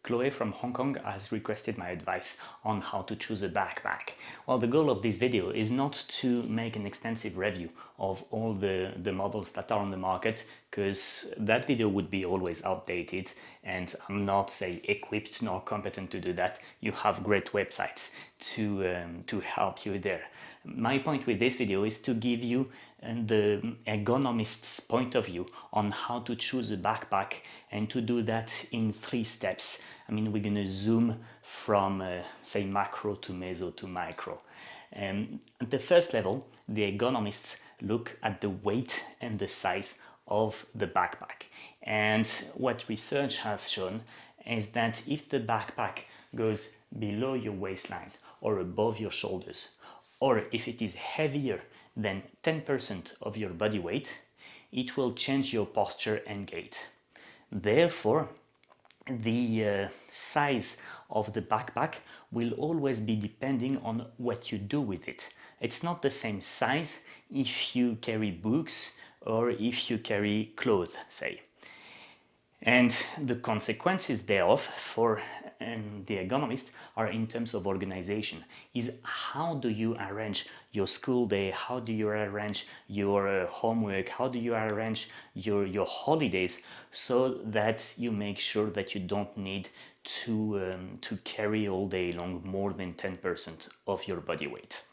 Chloe from Hong Kong has requested my advice on how to choose a backpack. Well, the goal of this video is not to make an extensive review of all the models that are on the market, because that video would be always outdated and I'm not, say, equipped nor competent to do that. You have great websites to help you there. My point with this video is to give you the ergonomist's point of view on how to choose a backpack, and to do that in 3 steps. I mean, we're going to zoom from, say, macro to meso to micro. At the first level, the ergonomists look at the weight and the size of the backpack. And what research has shown is that if the backpack goes below your waistline or above your shoulders, or if it is heavier than 10% of your body weight, it will change your posture and gait. Therefore, the size of the backpack will always be depending on what you do with it. It's not the same size if you carry books or if you carry clothes, say. And the consequences thereof for the ergonomist are in terms of organization. Is how do you arrange your school day? How do you arrange your homework? How do you arrange your holidays, so that you make sure that you don't need to carry all day long more than 10% of your body weight?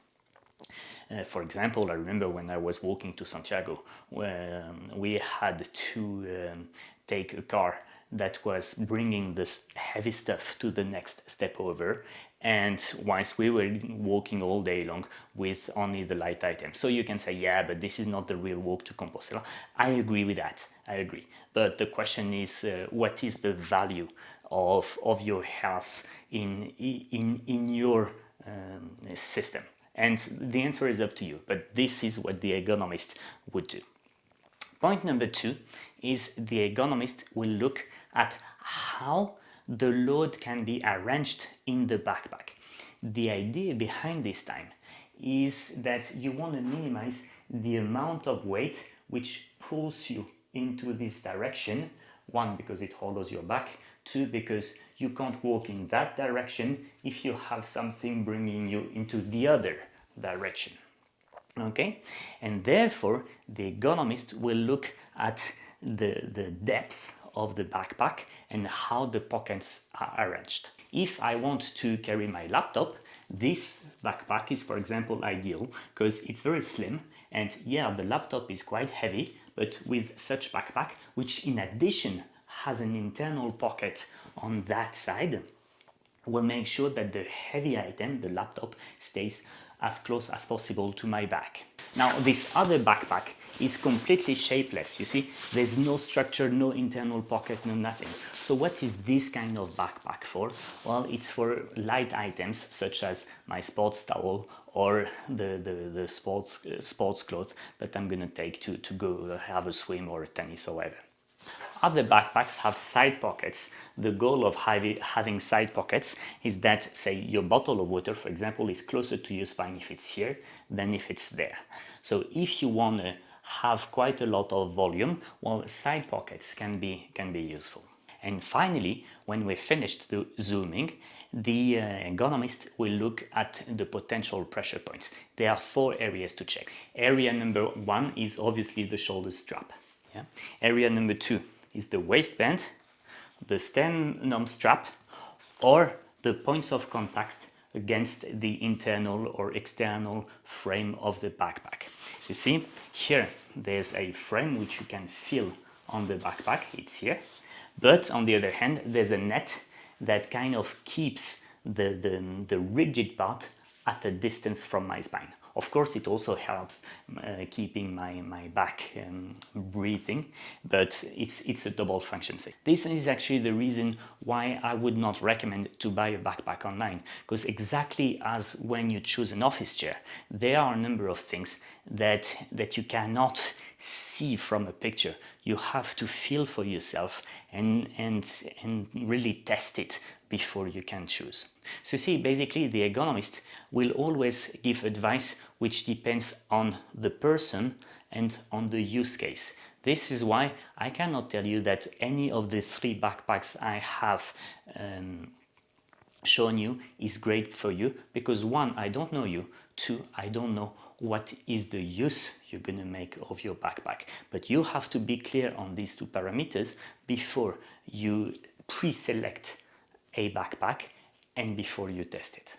For example, I remember when I was walking to Santiago, we had to take a car that was bringing this heavy stuff to the next step over, and whilst we were walking all day long with only the light items. So you can say, yeah, but this is not the real walk to Compostela. I agree with that, I agree. But the question is, what is the value of your health in your system? And the answer is up to you, but this is what the ergonomist would do. Point number 2 is the ergonomist will look at how the load can be arranged in the backpack. The idea behind this time is that you want to minimize the amount of weight which pulls you into this direction. 1, because it holds your back. 2, because you can't walk in that direction if you have something bringing you into the other direction. Okay, and therefore the ergonomist will look at the depth of the backpack and how the pockets are arranged. If I want to carry my laptop, this backpack is, for example, ideal because it's very slim, and yeah, the laptop is quite heavy, but with such backpack, which in addition has an internal pocket on that side, will make sure that the heavy item, the laptop, stays as close as possible to my back. Now, this other backpack is completely shapeless. You see, there's no structure, no internal pocket, no nothing. So what is this kind of backpack for? Well, it's for light items such as my sports towel or the sports clothes that I'm gonna take to go have a swim or a tennis or whatever. Other backpacks have side pockets. The goal of having side pockets is that, say, your bottle of water, for example, is closer to your spine if it's here than if it's there. So if you want to have quite a lot of volume, well, side pockets can be useful. And finally, when we're finished the zooming, the ergonomist will look at the potential pressure points. There are 4 areas to check. Area number 1 is obviously the shoulder strap. Yeah? Area number 2 is the waistband, the sternum strap, or the points of contact against the internal or external frame of the backpack. You see, here there's a frame which you can feel on the backpack, it's here, but on the other hand there's a net that kind of keeps the rigid part at a distance from my spine. Of course, it also helps keeping my back breathing, but it's a double function thing. This is actually the reason why I would not recommend to buy a backpack online, because exactly as when you choose an office chair, there are a number of things that you cannot see from a picture. You have to feel for yourself and really test it before you can choose. So see, basically the ergonomist will always give advice which depends on the person and on the use case. This is why I cannot tell you that any of the 3 backpacks I have shown you is great for you, because 1, I don't know you, 2, I don't know what is the use you're gonna make of your backpack. But you have to be clear on these 2 parameters before you pre-select a backpack and before you test it.